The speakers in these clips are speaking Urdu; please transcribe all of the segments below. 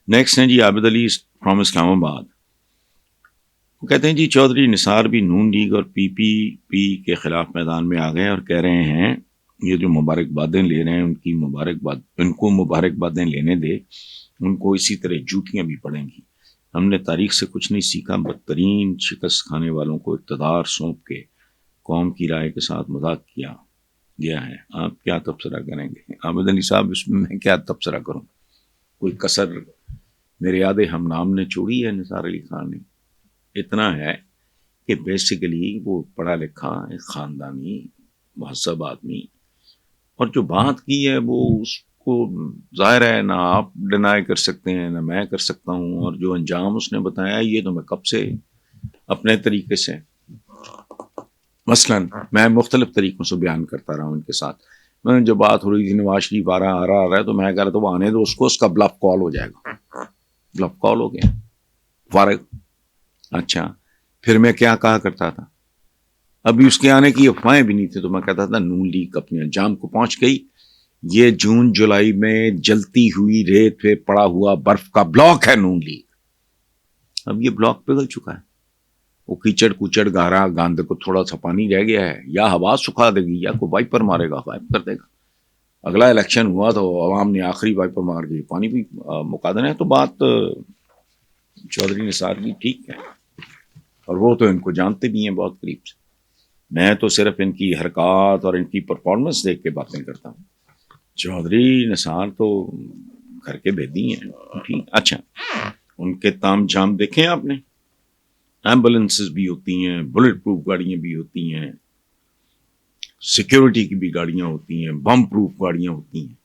نیکسٹ ہیں جی عابد علی فرام اسلام آباد. وہ کہتے ہیں جی چودھری نثار بھی نون لیگ اور پی پی پی کے خلاف میدان میں آ گئے اور کہہ رہے ہیں یہ جو مبارکبادیں لے رہے ہیں ان کو مبارکبادیں لینے دے, ان کو اسی طرح جوتیاں بھی پڑیں گی. ہم نے تاریخ سے کچھ نہیں سیکھا, بدترین شکست کھانے والوں کو اقتدار سونپ کے قوم کی رائے کے ساتھ مذاق کیا گیا ہے. آپ کیا تبصرہ کریں گے؟ عابد علی صاحب اس میں کیا تبصرہ کروں؟ کوئی کسر میرے یاد ہم نام نے چھوڑی ہے نثار علی خان نے؟ اتنا ہے کہ بیسیکلی وہ پڑھا لکھا ایک خاندانی مہذب آدمی, اور جو بات کی ہے وہ اس کو ظاہر ہے نہ آپ ڈینائی کر سکتے ہیں نہ میں کر سکتا ہوں, اور جو انجام اس نے بتایا یہ تو میں کب سے اپنے طریقے سے مثلا میں مختلف طریقوں سے بیان کرتا رہا ہوں ان کے ساتھ. میں جو بات ہو رہی تھی نواز شریف آ رہا ہے تو میں کہہ رہا تھا وہ آنے دو اس کا بلف کال ہو جائے گا. بلف کال ہو گیا فارغ. اچھا پھر میں کیا کہا کرتا تھا, ابھی اس کے آنے کی افواہیں بھی نہیں تھی تو میں کہتا تھا نون لیگ اپنے انجام کو پہنچ گئی. یہ جون جولائی میں جلتی ہوئی ریت پہ پڑا ہوا برف کا بلاک ہے نون لیگ. اب یہ بلاک پگھل چکا ہے, وہ کیچڑ کوچڑ گہرا گاند کو تھوڑا سا پانی رہ گیا ہے, یا ہوا سکھا دے گی یا کوئی وائپر مارے گا غائب کر دے گا. اگلا الیکشن ہوا تو عوام نے آخری وائپر مار کے پانی بھی مکا دینا ہے. تو بات چودھری نثار کی ٹھیک ہے, اور وہ تو ان کو جانتے بھی ہیں بہت قریب سے. میں تو صرف ان کی حرکات اور ان کی پرفارمنس دیکھ کے باتیں کرتا ہوں. چودھری نثار تو گھر کے بھیدی ہیں. اچھا ان کے تام جام دیکھیں آپ نے؟ ایمبولینسز بھی ہوتی ہیں, بلٹ پروف گاڑیاں بھی ہوتی ہیں, سیکیورٹی کی بھی گاڑیاں ہوتی ہیں, بم پروف گاڑیاں ہوتی ہیں.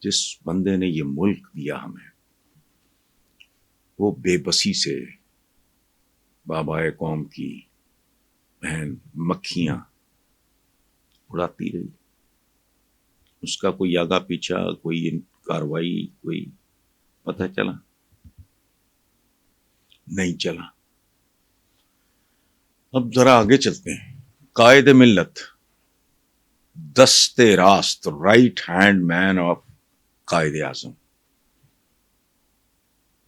جس بندے نے یہ ملک دیا ہمیں, وہ بے بسی سے بابائے قوم کی بہن مکھیاں اڑاتی رہی. اس کا کوئی آگا پیچھا, کوئی کاروائی, کوئی پتہ چلا نہیں چلا. اب ذرا آگے چلتے ہیں. قائد ملت, دست راست, right hand main of Quaid Azam,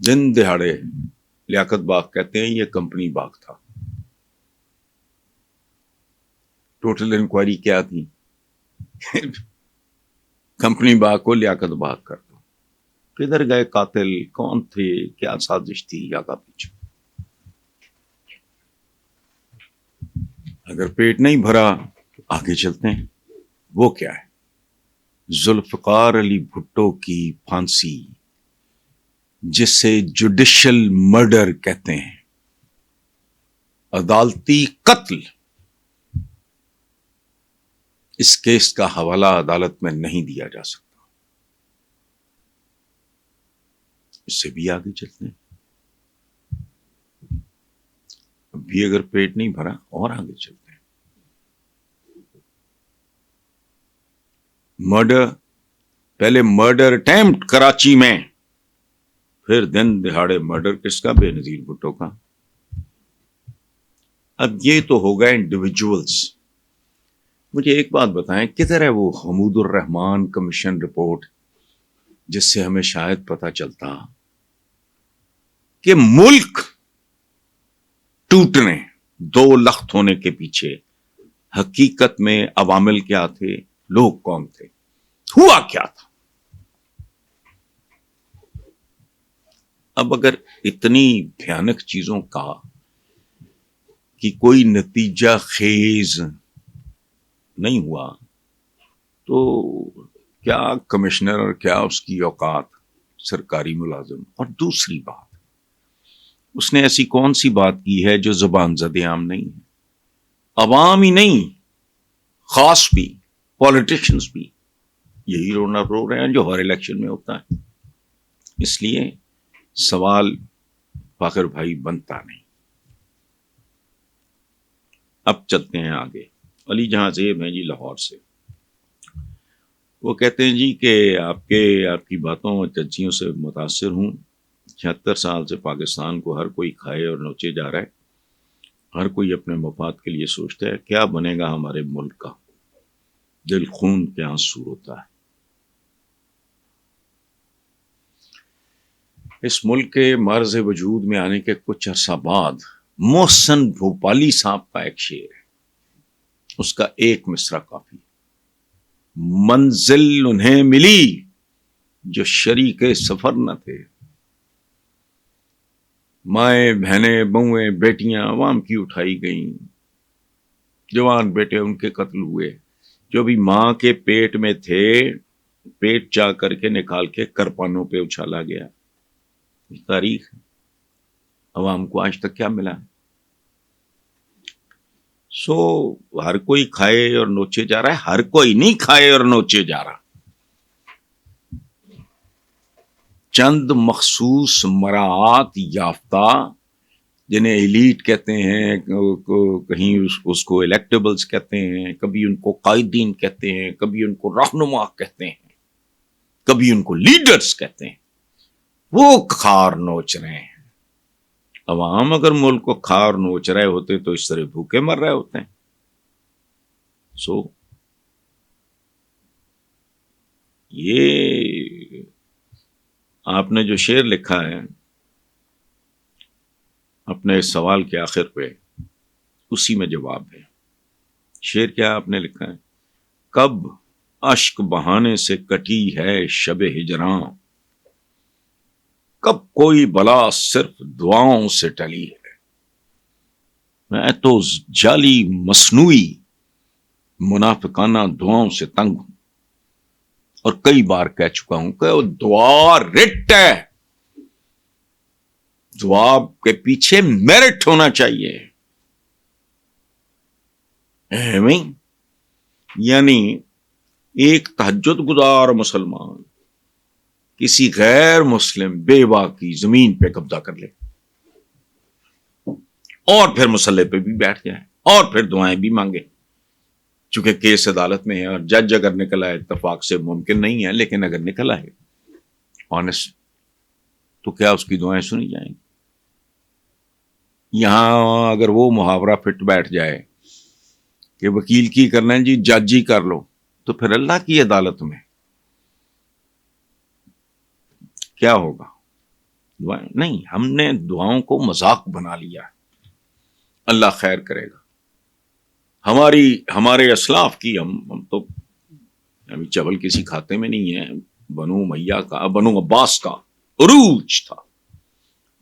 دن دہاڑے لیاقت باغ کہتے ہیں یہ کمپنی باغ تھا. ٹوٹل انکوائری کیا تھی؟ کمپنی باغ کو لیاقت باغ کر دو. کدھر گئے قاتل, کون تھے, کیا سازش تھی, آگا پیچھے. اگر پیٹ نہیں بھرا تو آگے چلتے ہیں. وہ کیا ہے؟ ذوالفقار علی بھٹو کی پھانسی, جسے جوڈیشل مرڈر کہتے ہیں, عدالتی قتل. اس کیس کا حوالہ عدالت میں نہیں دیا جا سکتا. اس سے بھی آگے چلتے ہیں. اب بھی اگر پیٹ نہیں بھرا اور آگے چلتے ہیں. مرڈر, پہلے مرڈر اٹیمپٹ کراچی میں, پھر دن دہاڑے مرڈر کس کا؟ بے نظیر بھٹو کا. اب یہ تو ہو گئے انڈیویجولز. مجھے ایک بات بتائیں, کدھر ہے وہ حمود الرحمان کمیشن رپورٹ جس سے ہمیں شاید پتہ چلتا کہ ملک ٹوٹنے, دو لخت ہونے کے پیچھے حقیقت میں عوامل کیا تھے, لوگ کون تھے, ہوا کیا تھا؟ اب اگر اتنی بھیانک چیزوں کا کہ کوئی نتیجہ خیز نہیں ہوا تو کیا کمشنر اور کیا اس کی اوقات سرکاری ملازم. اور دوسری بات, اس نے ایسی کون سی بات کی ہے جو زبان زد عام نہیں ہے؟ عوام ہی نہیں, خاص بھی پولیٹیشنز بھی یہی رونا رو رہے ہیں جو ہر الیکشن میں ہوتا ہے. اس لیے سوال فاخر بھائی بنتا نہیں. اب چلتے ہیں آگے. علی جہاں زیب ہیں جی لاہور سے. وہ کہتے ہیں جی کہ آپ کی باتوں اور تجزیوں سے متاثر ہوں. 76 سال سے پاکستان کو ہر کوئی کھائے اور نوچے جا رہا ہے. ہر کوئی اپنے مفاد کے لیے سوچتا ہے کیا بنے گا ہمارے ملک کا. دل خون کے آنسو ہوتا ہے. 76 سال سے پاکستان کو ہر کوئی کھائے اور نوچے جا رہا ہے. ہر کوئی اپنے مفاد کے لیے سوچتا ہے کیا بنے گا ہمارے ملک کا. دل خون کے آنسو ہوتا ہے. اس ملک کے مرز وجود میں آنے کے کچھ عرصہ بعد محسن بھوپالی صاحب کا ایک شعر ہے، اس کا ایک مصرع کافی، منزل انہیں ملی جو شریک سفر نہ تھے، مائیں بہنیں بہویں بیٹیاں عوام کی اٹھائی گئیں، جوان بیٹے ان کے قتل ہوئے، جو بھی ماں کے پیٹ میں تھے پیٹ چا کر کے نکال کے کرپانوں پہ اچھالا گیا۔ تاریخ عوام کو آج تک کیا ملا؟ سو ہر کوئی کھائے اور نوچے جا رہا ہے، ہر کوئی نہیں کھائے اور نوچے جا رہا، چند مخصوص مراعات یافتہ جنہیں ایلیٹ کہتے ہیں، کہیں اس کو الیکٹیبلز کہتے ہیں، کبھی ان کو قائدین کہتے ہیں، کبھی ان کو رہنما کہتے ہیں، کبھی ان کو لیڈرز کہتے ہیں، وہ کھار نوچ رہے ہیں۔ عوام اگر ملک کو کھار نوچ رہے ہوتے تو اس طرح بھوکے مر رہے ہوتے ہیں۔ سو یہ آپ نے جو شعر لکھا ہے اپنے اس سوال کے آخر پہ، اسی میں جواب ہے۔ شعر کیا آپ نے لکھا ہے؟ کب اشک بہانے سے کٹی ہے شب ہجراں، کب کوئی بلا صرف دعاؤں سے ٹلی ہے، میں تو جعلی مصنوعی منافقانہ دعاؤں سے تنگ ہوں، اور کئی بار کہہ چکا ہوں کہ دعا رٹ ہے، دعا کے پیچھے میرٹ ہونا چاہیے۔ یعنی ایک تہجد گزار مسلمان کسی غیر مسلم بیوہ کی زمین پہ قبضہ کر لے اور پھر مسلح پہ بھی بیٹھ جائے اور پھر دعائیں بھی مانگے، چونکہ کیس عدالت میں ہے اور جج اگر نکل آئے، اتفاق سے ممکن نہیں ہے لیکن اگر نکل آئے آنےسٹ، تو کیا اس کی دعائیں سنی جائیں گی؟ یہاں اگر وہ محاورہ فٹ بیٹھ جائے کہ وکیل کی کرنا ہے جی جج ہی کر لو، تو پھر اللہ کی عدالت میں کیا ہوگا؟ دعائیں نہیں، ہم نے دعاؤں کو مذاق بنا لیا ہے۔ اللہ خیر کرے گا۔ ہمارے اسلاف کی ہم تو ابھی چول کسی کھاتے میں نہیں ہے، بنو امیہ کا، بنو عباس کا عروج تھا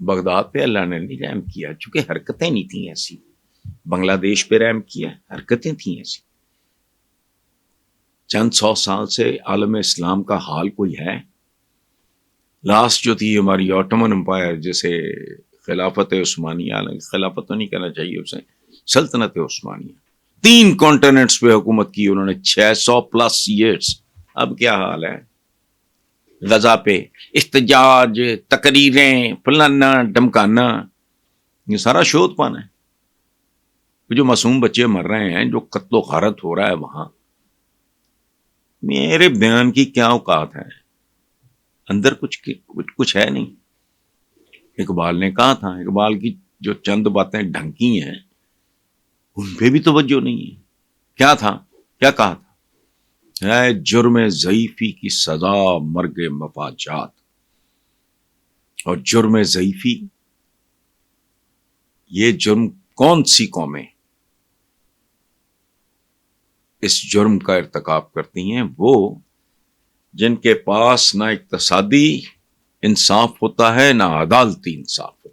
بغداد پہ، اللہ نے نہیں رحم کیا، چونکہ حرکتیں نہیں تھیں ایسی۔ بنگلہ دیش پہ رحم کیا، حرکتیں تھیں ایسی۔ چند 100 سال سے عالم اسلام کا حال کوئی ہے؟ لاسٹ جو تھی ہماری آٹومن امپائر، جیسے خلافت عثمانیہ، خلافت تو نہیں کہنا چاہیے اسے، سلطنت عثمانیہ، 3 کانٹیننٹس پہ حکومت کی انہوں نے 600+ ایئرس۔ اب کیا حال ہے؟ غزہ پہ احتجاج، تقریریں، فلانا ڈمکانا، یہ سارا شوت پانا ہے۔ جو معصوم بچے مر رہے ہیں، جو قتل و غارت ہو رہا ہے وہاں، میرے بیان کی کیا اوقات ہے؟ اندر کچھ ہے نہیں۔ اقبال نے کہا تھا، اقبال کی جو چند باتیں ڈھنکی ہیں ان پہ بھی توجہ نہیں ہے۔ کیا تھا؟ کیا کہا تھا؟ ہے جرم ضعیفی کی سزا مرگ مفاجات، اور جرم ضعیفی، یہ جرم کون سی قومیں اس جرم کا ارتکاب کرتی ہیں؟ وہ جن کے پاس نہ اقتصادی انصاف ہوتا ہے نہ عدالتی انصاف۔